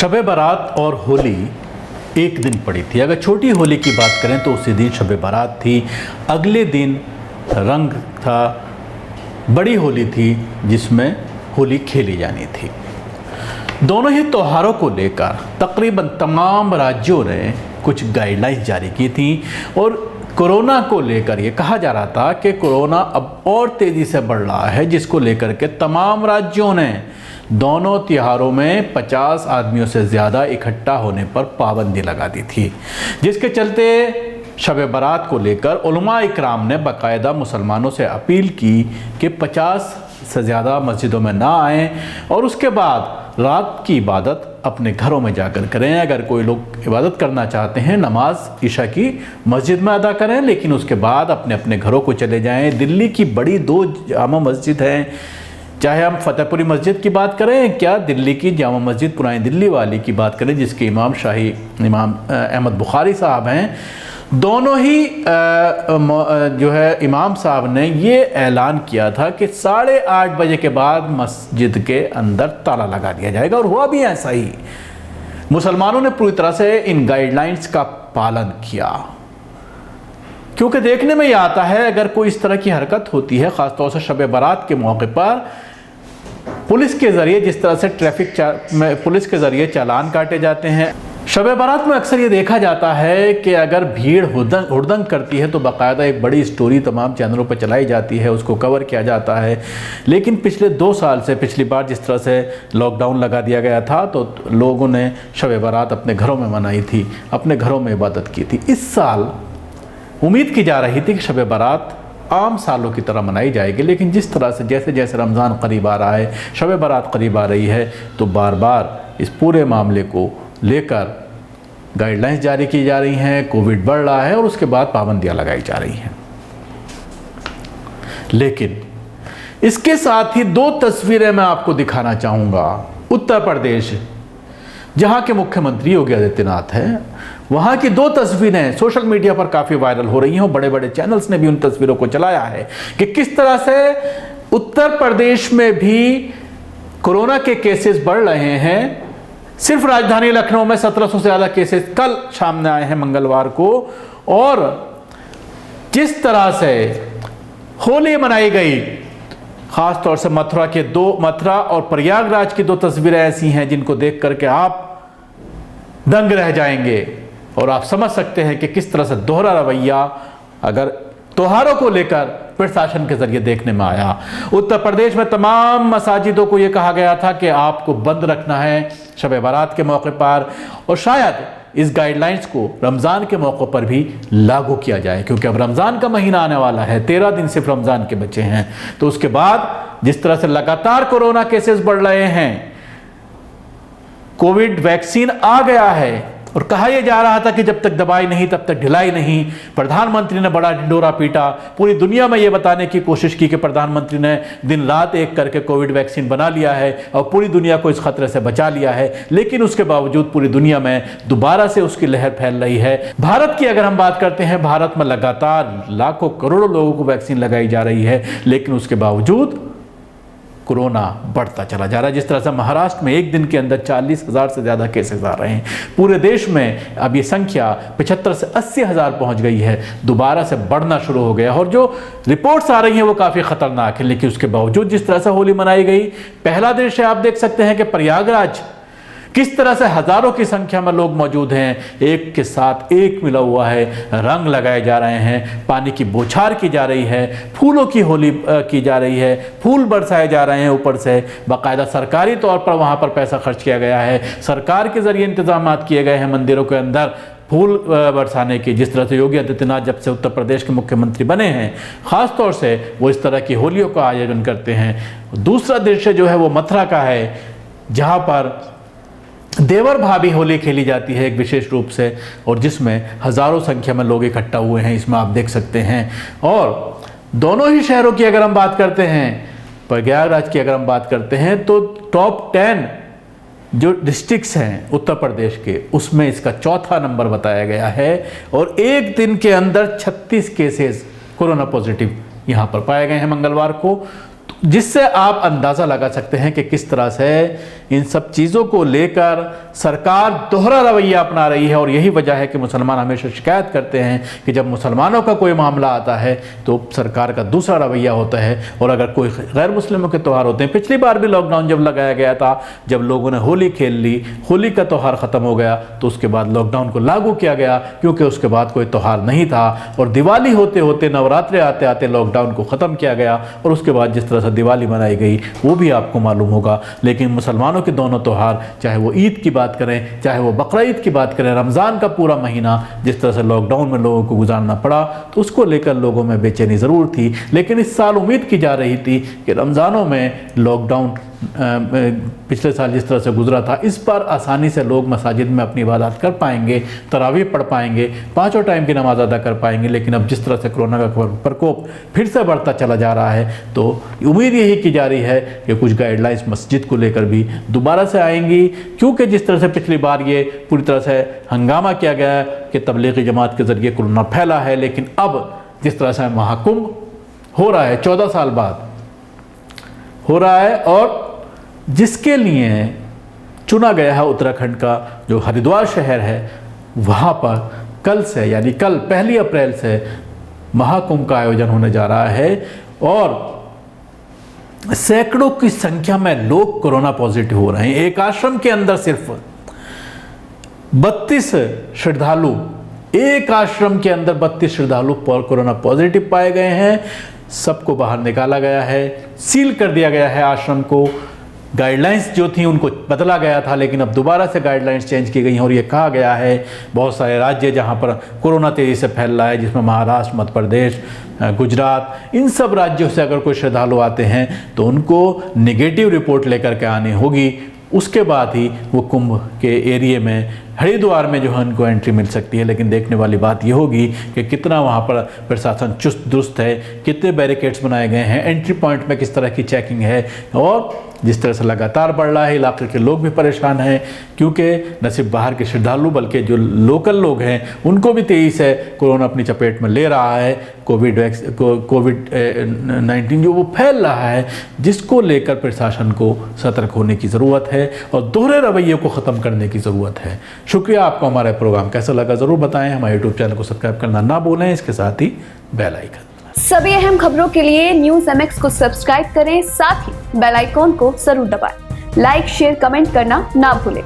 शब बारात और होली एक दिन पड़ी थी। अगर छोटी होली की बात करें तो उसी दिन शब बारात थी, अगले दिन रंग था, बड़ी होली थी जिसमें होली खेली जानी थी। दोनों ही त्योहारों को लेकर तकरीबन तमाम राज्यों ने कुछ गाइडलाइंस जारी की थी और कोरोना को लेकर ये कहा जा रहा था कि कोरोना अब और तेज़ी से बढ़ रहा है, जिसको लेकर के तमाम राज्यों ने दोनों त्योहारों में 50 आदमियों से ज़्यादा इकट्ठा होने पर पाबंदी लगा दी थी, जिसके चलते शब बारात को लेकर उलमा इकराम ने बाकायदा मुसलमानों से अपील की कि 50 से ज़्यादा मस्जिदों में ना आएँ और उसके बाद रात की इबादत अपने घरों में जाकर करें। अगर कोई लोग इबादत करना चाहते हैं नमाज ईशा की मस्जिद में अदा करें, लेकिन उसके बाद अपने अपने घरों को चले जाएं। दिल्ली की बड़ी 2 जामा मस्जिद हैं, चाहे हम फतेहपुरी मस्जिद की बात करें, क्या दिल्ली की जामा मस्जिद पुरानी दिल्ली वाली की बात करें जिसके इमाम अहमद बुखारी साहब हैं, दोनों ही जो है इमाम साहब ने ये ऐलान किया था कि 8:30 बजे के बाद मस्जिद के अंदर ताला लगा दिया जाएगा और हुआ भी ऐसा ही। मुसलमानों ने पूरी तरह से इन गाइडलाइंस का पालन किया, क्योंकि देखने में ये आता है अगर कोई इस तरह की हरकत होती है, ख़ासतौर से शब बारात के मौके पर पुलिस के ज़रिए जिस तरह से पुलिस के ज़रिए चालान काटे जाते हैं। शब बारात में अक्सर ये देखा जाता है कि अगर भीड़ हुड़दंग करती है तो बाकायदा एक बड़ी स्टोरी तमाम चैनलों पर चलाई जाती है, उसको कवर किया जाता है। लेकिन पिछले 2 साल से, पिछली बार जिस तरह से लॉकडाउन लगा दिया गया था तो लोगों ने शब बारात अपने घरों में मनाई थी, अपने घरों में इबादत की थी। इस साल उम्मीद की जा रही थी कि शब बारात आम सालों की तरह मनाई जाएगी, लेकिन जिस तरह से जैसे जैसे रमज़ान करीब आ रहा है, शब बारात करीब आ रही है, तो बार बार इस पूरे मामले को लेकर गाइडलाइंस जारी की जा रही हैं, कोविड बढ़ रहा है और उसके बाद पाबंदियां लगाई जा रही हैं। लेकिन इसके साथ ही 2 तस्वीरें मैं आपको दिखाना चाहूँगा। उत्तर प्रदेश, जहाँ के मुख्यमंत्री योगी आदित्यनाथ हैं, वहाँ की 2 तस्वीरें सोशल मीडिया पर काफ़ी वायरल हो रही हैं और बड़े बड़े चैनल्स ने भी उन तस्वीरों को चलाया है कि किस तरह से उत्तर प्रदेश में भी कोरोना के केसेस बढ़ रहे हैं। सिर्फ राजधानी लखनऊ में 1700 से ज़्यादा केसेस कल सामने आए हैं मंगलवार को, और जिस तरह से होली मनाई गई, ख़ास तौर से मथुरा और प्रयागराज की 2 तस्वीरें ऐसी हैं जिनको देख करके आप दंग रह जाएंगे और आप समझ सकते हैं कि किस तरह से दोहरा रवैया अगर त्योहारों को लेकर प्रशासन के जरिए देखने में आया। उत्तर प्रदेश में तमाम मसाजिदों को यह कहा गया था कि आपको बंद रखना है शब बारात के मौके पर, और शायद इस गाइडलाइंस को रमज़ान के मौक़ों पर भी लागू किया जाए, क्योंकि अब रमज़ान का महीना आने वाला है, 13 दिन सिर्फ रमज़ान के बचे हैं। तो उसके बाद जिस तरह से लगातार कोरोना केसेस बढ़ रहे हैं, कोविड वैक्सीन आ गया है और कहा यह जा रहा था कि जब तक दवाई नहीं तब तक ढिलाई नहीं। प्रधानमंत्री ने बड़ा ढिंडोरा पीटा, पूरी दुनिया में यह बताने की कोशिश की कि प्रधानमंत्री ने दिन रात एक करके कोविड वैक्सीन बना लिया है और पूरी दुनिया को इस खतरे से बचा लिया है। लेकिन उसके बावजूद पूरी दुनिया में दोबारा से उसकी लहर फैल रही है। भारत की अगर हम बात करते हैं, भारत में लगातार लाखों करोड़ों लोगों को वैक्सीन लगाई जा रही है, लेकिन उसके बावजूद कोरोना बढ़ता चला जा रहा है। जिस तरह से महाराष्ट्र में एक दिन के अंदर 40,000 से ज़्यादा केसेस आ रहे हैं, पूरे देश में अब ये संख्या 75 से 80,000 पहुंच गई है, दोबारा से बढ़ना शुरू हो गया। और जो रिपोर्ट्स आ रही हैं वो काफ़ी ख़तरनाक है, लेकिन उसके बावजूद जिस तरह से होली मनाई गई, पहला दृश्य आप देख सकते हैं कि प्रयागराज किस तरह से हज़ारों की संख्या में लोग मौजूद हैं, एक के साथ एक मिला हुआ है, रंग लगाए जा रहे हैं, पानी की बौछार की जा रही है, फूलों की होली की जा रही है, फूल बरसाए जा रहे हैं ऊपर से। बाकायदा सरकारी तौर पर वहाँ पर पैसा खर्च किया गया है, सरकार के ज़रिए इंतजाम किए गए हैं मंदिरों के अंदर फूल बरसाने की। जिस तरह से योगी आदित्यनाथ जब से उत्तर प्रदेश के मुख्यमंत्री बने हैं, ख़ास तौर से वो इस तरह की होलियों का आयोजन करते हैं। दूसरा दृश्य जो है वो मथुरा का है, जहाँ पर देवर भाभी होली खेली जाती है एक विशेष रूप से, और जिसमें हज़ारों संख्या में लोग इकट्ठा हुए हैं, इसमें आप देख सकते हैं। और दोनों ही शहरों की अगर हम बात करते हैं, प्रयागराज की अगर हम बात करते हैं, तो टॉप 10 जो डिस्ट्रिक्ट्स हैं उत्तर प्रदेश के, उसमें इसका 4था नंबर बताया गया है। और एक दिन के अंदर 36 केसेस कोरोना पॉजिटिव यहाँ पर पाए गए हैं मंगलवार को। जिससे आप अंदाज़ा लगा सकते हैं कि किस तरह से इन सब चीज़ों को लेकर सरकार दोहरा रवैया अपना रही है। और यही वजह है कि मुसलमान हमेशा शिकायत करते हैं कि जब मुसलमानों का कोई मामला आता है तो सरकार का दूसरा रवैया होता है, और अगर कोई गैर मुस्लिमों के त्यौहार होते हैं, पिछली बार भी लॉकडाउन जब लगाया गया था, जब लोगों ने होली खेल ली, होली का त्यौहार ख़त्म हो गया, तो उसके बाद लॉकडाउन को लागू किया गया, क्योंकि उसके बाद कोई त्यौहार नहीं था। और दिवाली होते होते, नवरात्रे आते आते लॉकडाउन को ख़त्म किया गया, और उसके बाद जिस तरह से दिवाली मनाई गई वो भी आपको मालूम होगा। लेकिन मुसलमानों के दोनों त्यौहार, चाहे वो ईद की बात करें, चाहे वो बकरीद की बात करें, रमज़ान का पूरा महीना जिस तरह से लॉकडाउन में लोगों को गुजारना पड़ा, तो उसको लेकर लोगों में बेचैनी ज़रूर थी। लेकिन इस साल उम्मीद की जा रही थी कि रमज़ानों में लॉकडाउन पिछले साल जिस तरह से गुजरा था, इस बार आसानी से लोग मसाजिद में अपनी इबादत कर पाएंगे, तरावीह पढ़ पाएंगे, पाँचों टाइम की नमाज अदा कर पाएंगे। लेकिन अब जिस तरह से कोरोना का प्रकोप फिर से बढ़ता चला जा रहा है, तो उम्मीद यही की जा रही है कि कुछ गाइडलाइंस मस्जिद को लेकर भी दोबारा से आएंगी, क्योंकि जिस तरह से पिछली बार ये पूरी तरह से हंगामा किया गया कि तबलीगी जमात के ज़रिए कोरोना फैला है, लेकिन अब जिस तरह से महाकुंभ हो रहा है, 14 साल बाद हो रहा है, और जिसके लिए चुना गया है उत्तराखंड का जो हरिद्वार शहर है, वहाँ पर कल से, यानी कल 1 अप्रैल से महाकुंभ का आयोजन होने जा रहा है। और सैकड़ों की संख्या में लोग कोरोना पॉजिटिव हो रहे हैं। एक आश्रम के अंदर सिर्फ 32 श्रद्धालु, एक आश्रम के अंदर 32 श्रद्धालु कोरोना पॉजिटिव पाए गए हैं। सबको बाहर निकाला गया है, सील कर दिया गया है आश्रम को। गाइडलाइंस जो थी उनको बदला गया था, लेकिन अब दोबारा से गाइडलाइंस चेंज की गई हैं, और ये कहा गया है बहुत सारे राज्य जहां पर कोरोना तेज़ी से फैल रहा है, जिसमें महाराष्ट्र, मध्य प्रदेश, गुजरात, इन सब राज्यों से अगर कोई श्रद्धालु आते हैं तो उनको नेगेटिव रिपोर्ट लेकर के आनी होगी। उसके बाद ही वो कुंभ के एरिए में, हरिद्वार में जो है उनको एंट्री मिल सकती है। लेकिन देखने वाली बात ये होगी कि कितना वहाँ पर प्रशासन चुस्त दुरुस्त है, कितने बैरिकेड्स बनाए गए हैं, एंट्री पॉइंट में किस तरह की चेकिंग है। और जिस तरह से लगातार बढ़ रहा है, इलाके के लोग भी परेशान हैं, क्योंकि न सिर्फ बाहर के श्रद्धालु बल्कि जो लोकल लोग हैं उनको भी तेज़ी से कोरोना अपनी चपेट में ले रहा है। कोविड-19 जो वो फैल रहा है, जिसको लेकर प्रशासन को सतर्क होने की ज़रूरत है और दोहरे रवैये को ख़त्म करने की ज़रूरत है। शुक्रिया। आपको हमारा प्रोग्राम कैसा लगा ज़रूर बताएं। हमारे यूट्यूब चैनल को सब्सक्राइब करना ना भूलें, इसके साथ ही बेल आइकन। सभी अहम खबरों के लिए न्यूज़ MX को सब्सक्राइब करें, साथ ही बेल आइकॉन को जरूर दबाएं। लाइक, शेयर, कमेंट करना ना भूलें।